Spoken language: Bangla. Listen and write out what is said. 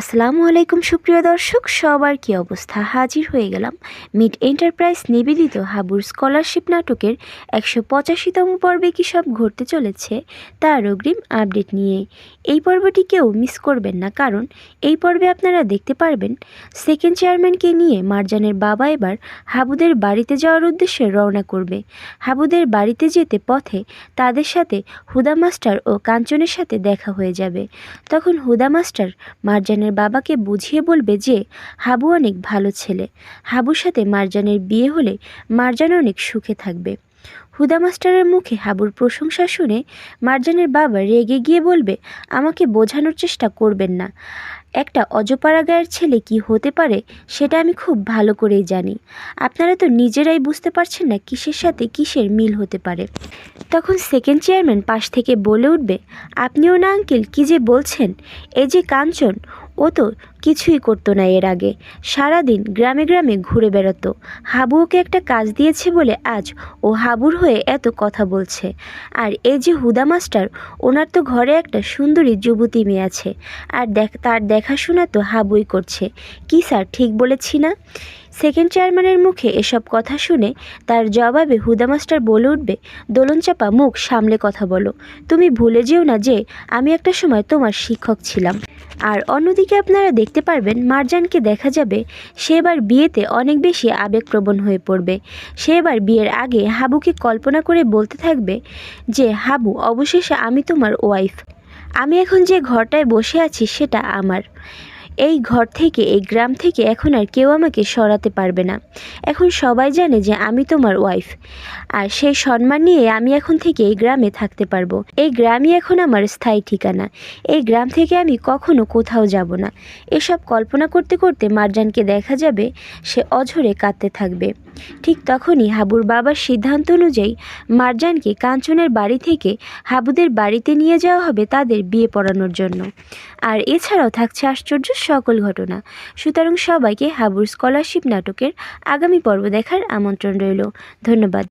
আসসালামু আলাইকুম সুপ্রিয় দর্শক, সবার কি অবস্থা? হাজির হয়ে গেলাম মিট এন্টারপ্রাইজ নিবেদিত হাবুর স্কলারশিপ নাটকের 185তম পর্বে কী সব ঘটতে চলেছে তার অগ্রিম আপডেট নিয়ে। এই পর্বটি কেউ মিস করবেন না, কারণ এই পর্বে আপনারা দেখতে পারবেন সেকেন্ড চেয়ারম্যানকে নিয়ে মারজানের বাবা এবার হাবুদের বাড়িতে যাওয়ার উদ্দেশ্যে রওনা করবে। হাবুদের বাড়িতে যেতে পথে তাদের সাথে হুদা মাস্টার ও কাঞ্চনের সাথে দেখা হয়ে যাবে। তখন হুদা মাস্টার মারজানের বাবাকে বুঝিয়ে বলবে যে হাবু অনেক ভালো ছেলে, হাবুর সাথে মারজানের বিয়ে হলে মারজান অনেক সুখে থাকবে। হুদা মাস্টারের মুখে হাবুর প্রশংসা শুনে মারজানের বাবা রেগে গিয়ে বলবে, আমাকে বোঝানোর চেষ্টা করবেন না, একটা অজপাড়া গায়ের ছেলে কি হতে পারে সেটা আমি খুব ভালো করেই জানি। আপনারা তো নিজেরাই বুঝতে পারছেন না কিসের সাথে কিসের মিল হতে পারে। তখন সেকেন্ড চেয়ারম্যান পাশ থেকে বলে উঠবে, আপনিও না আঙ্কেল, কী যে বলছেন? এই যে কাঞ্চন, ও তো কিছুই করতো না এর আগে, সারাদিন গ্রামে গ্রামে ঘুরে বেড়াতো। হাবু ওকে একটা কাজ দিয়েছে বলে আজ ও হাবুর হয়ে এত কথা বলছে। আর এই যে হুদা মাস্টার, ওনার তো ঘরে একটা সুন্দরী যুবতী মেয়ে আছে, আর তার দেখাশোনা তো হাবুই করছে। কি স্যার, ঠিক বলেছি না? সেকেন্ড চেয়ারম্যানের মুখে এসব কথা শুনে তার জবাবে হুদা মাস্টার বলে উঠবে, দোলনচাপা, মুখ সামলে কথা বলো। তুমি ভুলে যেও না যে আমি একটা সময় তোমার শিক্ষক ছিলাম। আর অন্যদিকে আপনারা দেখতে পারবেন মারজানকে দেখা যাবে সে এবার বিয়েতে অনেক বেশি আবেগপ্রবণ হয়ে পড়বে। সে এবার বিয়ের আগে হাবুকে কল্পনা করে বলতে থাকবে যে, হাবু, অবশেষে আমি তোমার ওয়াইফ। আমি এখন যে ঘরটায় বসে আছি সেটা আমার। এই ঘর থেকে, এই গ্রাম থেকে এখন আর কেউ আমাকে সরাতে পারবে না। এখন সবাই জানে যে আমি তোমার ওয়াইফ, আর সেই সম্মান নিয়ে আমি এখন থেকে এই গ্রামে থাকতে পারবো। এই গ্রামই এখন আমার স্থায়ী ঠিকানা। এই গ্রাম থেকে আমি কখনো কোথাও যাব না। এসব কল্পনা করতে করতে মারজানকে দেখা যাবে সে অঝরে কাঁদতে থাকবে। ঠিক তখনই হাবুর বাবার সিদ্ধান্ত অনুযায়ী মারজানকে কাঞ্চনের বাড়ি থেকে হাবুদের বাড়িতে নিয়ে যাওয়া হবে তাদের বিয়ে পড়ানোর জন্য। আর এছাড়াও থাকছে আশ্চর্য সকল ঘটনা। সুতরাং সবাইকে হাবুর স্কলারশিপ নাটকের আগামী পর্ব দেখার আমন্ত্রণ রইল। ধন্যবাদ।